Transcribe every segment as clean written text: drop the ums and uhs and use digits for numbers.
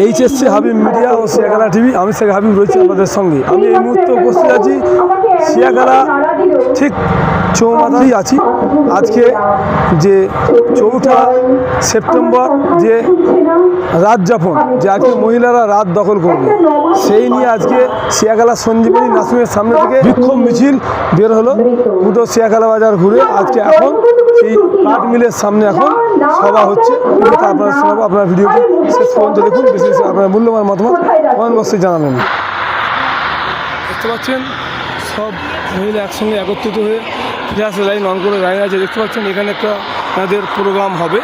HSC Habib media ও Siakhala TV, আমি শেখ হাবিব রয়েছি আপনাদের সঙ্গে। আমি এই মুহূর্তে উপস্থিত আছি সিয়াখালা ঠিক চৌমাথায় আছি। আজকে যে 4 সেপ্টেম্বর যে রাত যাপন, যে আজকে মহিলারা রাত দখল করবে, সেই নিয়ে আজকে সিয়াখালা সঞ্জীবনী নার্সিংয়ের সামনে থেকে বিক্ষোভ মিছিল বের হলো পুরো সিয়াখালা বাজার ঘুরে। আজকে এখন সেই কাঠ মিলের সামনে এখন সভা হচ্ছে। আপনারা শোনাবো, আপনার ভিডিওটি শেষ পর্যন্ত দেখুন। বেশি বেশি আপনার মূল্যবান মতামত কমেন্ট বক্সে জানাবেন। দেখতে পাচ্ছেন সব মহিলা একসঙ্গে একত্রিত হয়ে গ্যাস লাইন অন করে দাঁড়িয়ে আছে। দেখতে পাচ্ছেন এখানে একটা তাদের প্রোগ্রাম হবে।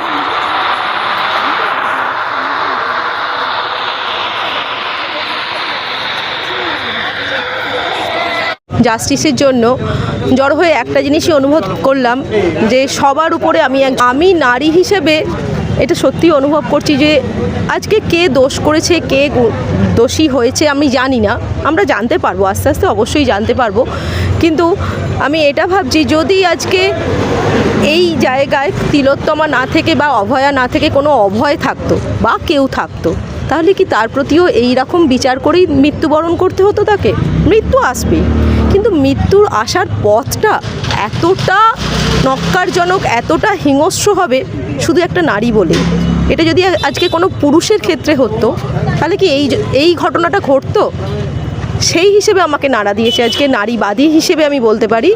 জাস্টিসের জন্য জড়ো হয়ে একটা জিনিসই অনুভব করলাম যে সবার উপরে আমি নারী হিসেবে এটা সত্যি অনুভব করছি যে আজকে কে দোষ করেছে, কে দোষী হয়েছে আমি জানি না। আমরা জানতে পারবো, আস্তে আস্তে অবশ্যই জানতে পারবো। কিন্তু আমি এটা ভাবছি, যদি আজকে এই জায়গায় তিলোত্তমা না থেকে বা অভয়া না থেকে কোনো অভয় থাকতো বা কেউ থাকতো, তাহলে কি তার প্রতিও এই রকম বিচার করেই মৃত্যুবরণ করতে হতো? তাকে মৃত্যু আসবেই, কিন্তু মৃত্যুর আসার পথটা এতটা নক্কারজনক, এতটা হিংস্র হবে শুধু একটা নারী বলে। এটা যদি আজকে কোনো পুরুষের ক্ষেত্রে হতো তাহলে কি এই ঘটনাটা ঘটতো? সেই হিসেবে আমাকে নাড়া দিয়েছে আজকে নারীবাদী হিসেবে আমি বলতে পারি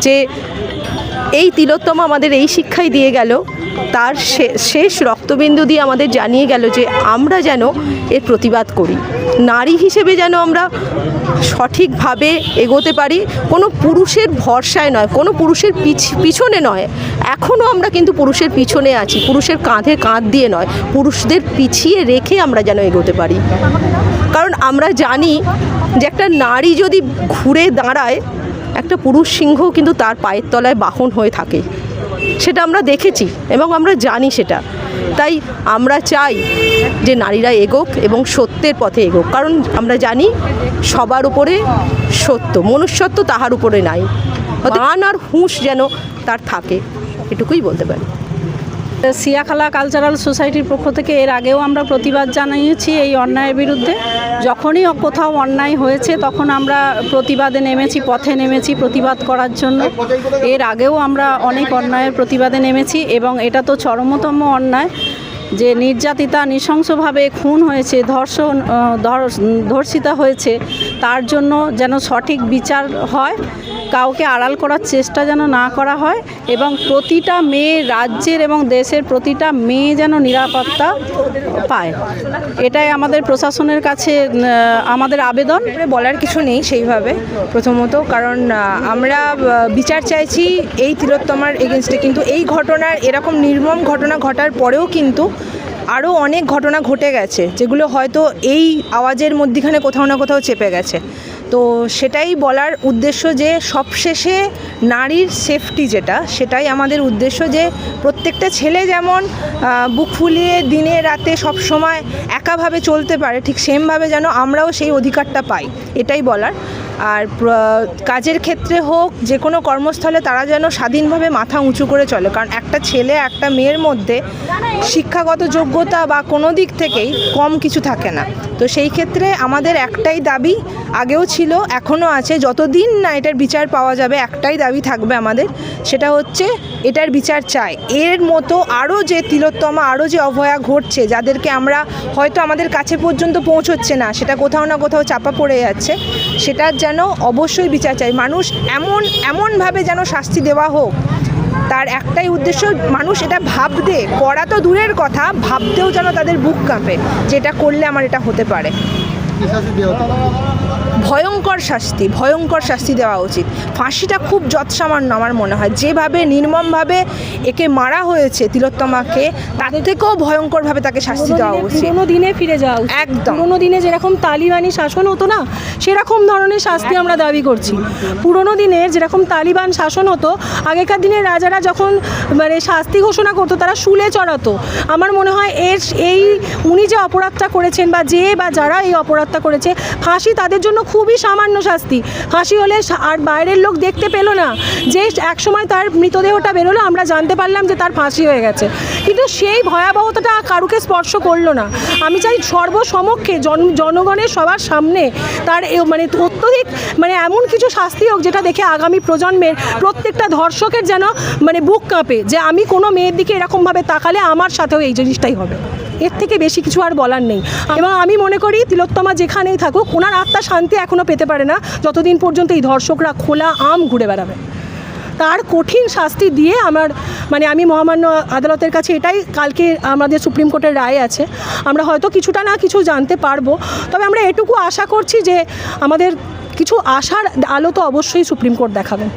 যে এই তিলোত্তমা আমাদের এই শিক্ষাই দিয়ে গেল, তার শেষ রক্তবিন্দু দিয়ে আমাদের জানিয়ে গেল যে আমরা যেন এর প্রতিবাদ করি, নারী হিসেবে যেন আমরা সঠিকভাবে এগোতে পারি, কোনো পুরুষের ভরসায় নয়, কোনো পুরুষের পিছনে নয়। এখনও আমরা কিন্তু পুরুষের পিছনে আছি, পুরুষের কাঁধে কাঁধ দিয়ে নয়, পুরুষদের পিছিয়ে রেখে আমরা যেন এগোতে পারি। কারণ আমরা জানি যে একটা নারী যদি ঘুরে দাঁড়ায়, একটা পুরুষ সিংহ কিন্তু তার পায়ের তলায় বাহন হয়ে থাকে। সেটা আমরা দেখেছি এবং আমরা জানি সেটা। তাই আমরা চাই যে নারীরা এগোক এবং সত্যের পথে এগোক। কারণ আমরা জানি সবার উপরে সত্য, মনুষ্যত্ব তাহার উপরে নাই। মান আর হুঁশ যেন তার থাকে, এটুকুই বলতে পারি। সিয়াখালা কালচারাল সোসাইটির পক্ষ থেকে এর আগেও আমরা প্রতিবাদ জানিয়েছি এই অন্যায়ের বিরুদ্ধে। যখনই কোথাও অন্যায় হয়েছে তখন আমরা প্রতিবাদে নেমেছি, পথে নেমেছি প্রতিবাদ করার জন্য। এর আগেও আমরা অনেক অন্যায়ের প্রতিবাদে নেমেছি এবং এটা তো চরমতম অন্যায় যে নির্যাতিতা নৃশংসভাবে খুন হয়েছে, ধর্ষিতা হয়েছে, তার জন্য যেন সঠিক বিচার হয়, কাউকে আড়াল করার চেষ্টা যেন না করা হয় এবং প্রতিটা মেয়ে, রাজ্যের এবং দেশের প্রতিটা মেয়ে যেন নিরাপত্তা পায়। এটাই আমাদের প্রশাসনের কাছে আমাদের আবেদন। বলার কিছু নেই সেইভাবে প্রথমত, কারণ আমরা বিচার চাইছি এই তিলোত্তমার এগেনস্টে। কিন্তু এই ঘটনার, এরকম নির্মম ঘটনা ঘটার পরেও কিন্তু আরও অনেক ঘটনা ঘটে গেছে যেগুলো হয়তো এই আওয়াজের মধ্যিখানে কোথাও না কোথাও চেপে গেছে। তো সেটাই বলার উদ্দেশ্য যে সবশেষে নারীর সেফটি যেটা, সেটাই আমাদের উদ্দেশ্য, যে প্রত্যেকটা ছেলে যেমন বুক ফুলিয়ে দিনে রাতে সব সময় একাভাবে চলতে পারে, ঠিক সেমভাবে যেন আমরাও সেই অধিকারটা পাই, এটাই বলার। আর কাজের ক্ষেত্রে হোক, যে কোনো কর্মস্থলে তারা যেন স্বাধীনভাবে মাথা উঁচু করে চলে। কারণ একটা ছেলে একটা মেয়ের মধ্যে শিক্ষাগত যোগ্যতা বা কোনো দিক থেকেই কম কিছু থাকে না। তো সেই ক্ষেত্রে আমাদের একটাই দাবি, আগেও ছিল এখনও আছে, যতদিন না এটার বিচার পাওয়া যাবে একটাই দাবি থাকবে আমাদের, সেটা হচ্ছে এটার বিচার চাই। এর মতো আরও যে তিলোত্তমা, আরও যে অভয়া ঘটছে, যাদেরকে আমরা হয়তো আমাদের কাছে পর্যন্ত পৌঁছচ্ছে না, সেটা কোথাও না কোথাও চাপা পড়ে যাচ্ছে, সেটার যেন অবশ্যই বিচার চাই। মানুষ এমনভাবে যেন শাস্তি দেওয়া হোক, তার একটাই উদ্দেশ্য, মানুষ এটা ভাবতে, করা তো দূরের কথা, ভাবতেও যেন তাদের বুক কাঁপে যেটা করলে আমার এটা হতে পারে। ভয়ঙ্কর শাস্তি দেওয়া উচিত। ফাঁসিটা খুব যৎসামান্য আমার মনে হয়। যেভাবে নির্মমভাবে একে মারা হয়েছে তিলোত্তমাকে, তাদের থেকেও ভয়ঙ্করভাবে তাকে শাস্তি দেওয়া উচিত। পুরোনো দিনে ফিরে যাওয়া উচিত। একদম পুরোনো দিনে যেরকম তালিবানি শাসন হতো না, সেরকম ধরনের শাস্তি আমরা দাবি করছি। পুরোনো দিনের যেরকম তালিবান শাসন হতো, আগেকার দিনের রাজারা যখন শাস্তি ঘোষণা করতো তারা শুলে চড়াতো। আমার মনে হয় উনি যে অপরাধটা করেছেন বা যারা এই অপরাধটা করেছে, ফাঁসি তাদের জন্য খুবই সামান্য শাস্তি। ফাঁসি হলে আর বাইরের লোক দেখতে পেলো না যে একসময় তার মৃতদেহটা বেরোলো, আমরা জানতে পারলাম যে তার ফাঁসি হয়ে গেছে, কিন্তু সেই ভয়াবহতাটা কারুকে স্পর্শ করলো না। আমি চাই সর্বসমক্ষে জনগণের সবার সামনে তার মানে অত্যধিক মানে এমন কিছু শাস্তি হোক যেটা দেখে আগামী প্রজন্মের প্রত্যেকটা ধর্ষকের যেন মানে বুক কাঁপে যে আমি কোনো মেয়ের দিকে এরকমভাবে তাকালে আমার সাথেও এই জিনিসটাই হবে। এর থেকে বেশি কিছু আর বলার নেই। এবং আমি মনে করি তিলোত্তমা যেখানেই থাকুক ওনার আত্মা শান্তি এখনও পেতে পারে না যতদিন পর্যন্ত এই ধর্ষকরা খোলা আম ঘুরে বেড়াবে। তার কঠিন শাস্তি দিয়ে আমি মহামান্য আদালতের কাছে এটাই, কালকে আমাদের সুপ্রিম কোর্টের রায় আছে, আমরা হয়তো কিছুটা না কিছু জানতে পারবো, তবে আমরা এটুকু আশা করছি যে আমাদের কিছু আশার আলো তো অবশ্যই সুপ্রিম কোর্ট দেখাবেন।